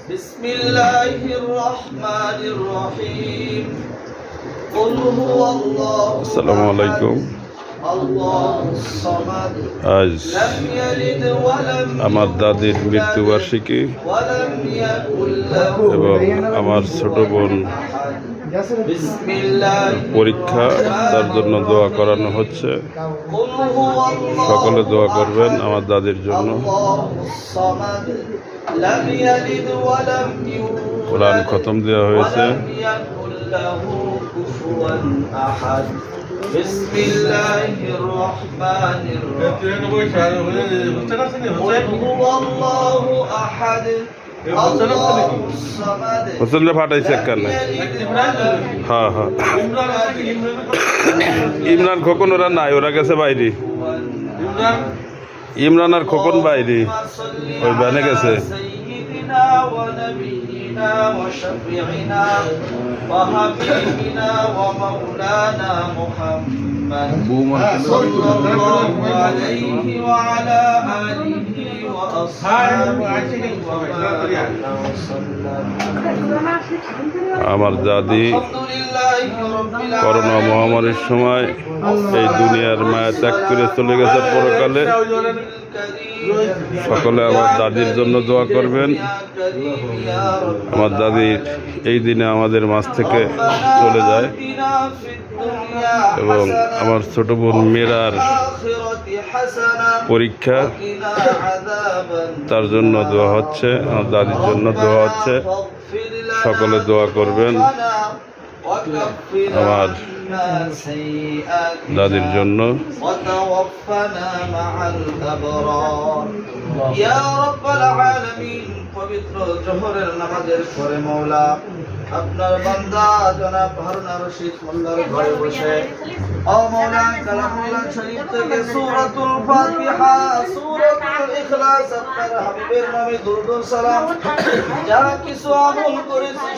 বিসমিল্লাহির রহমানির রহিম। কুল হুয়াল্লাহু আসসালামু আলাইকুম। আল্লাহুস সামাদ আজ লাম ইয়ালিদ ওয়া লাম আমার দাদির মৃত্যুবার্ষিকী ওয়া লাম ইয়াকুল লাহু এবং আমার ছোট বোন বিসমিল্লাহির পরীক্ষা, তার জন্য দোয়া করানো হচ্ছে। কুল হুয়াল্লাহু সকলে দোয়া করবেন আমার দাদির জন্য। আল্লাহুস সামাদ লাম ইয়ালিদ ওয়া লাম ইউলাদ কোরআন খতম দেওয়া হয়েছে। ولم يكن له كفوا أحد بسم الله الرحمن الرحيم قل هو الله أحد الله الصمد হোসেনরে ফাটাইছে একখানে। হ্যাঁ হ্যাঁ, ইমরান খোকন ওরা নাই, ওরা গেছে বাইরে। ইমরান আর খোকন বাইরে, ওই ব্যানে গেছে। ونبينا وشفيعنا وحبيبنا ومولانا محمد صلى الله عليه وعلى آله وأصحابه وبارك وسلم। আমার দাদি করোনা মহামারীর সময় এই দুনিয়ার মায়া ত্যাগ করে চলে গেছে পরকালে। সকলে আমার দাদির জন্য দোয়া করবেন। আমার দাদি এই দিনে আমাদের মাঝ থেকে চলে যায় এবং আমার ছোট বোন মেয়েরার পরীক্ষা, তার জন্য দোয়া হচ্ছে, আমার দাদির জন্য দোয়া হচ্ছে। সকলে দোয়া করবেন আমার দাদির জন্য। পবিত্র জোহরের নামাজের পরে মওলা আপনার বান্দা জনাব হারুন রশিদ মোল্লার ঘরে বসে ও মওলা কালামুল্লাহ শরীফ থেকে সূরাতুল ফাতিহা, সূরাতুল ইখলাস, আপনার হাবিবের নামে দুরূদ ও সালাম যা কিছু আমল করেছি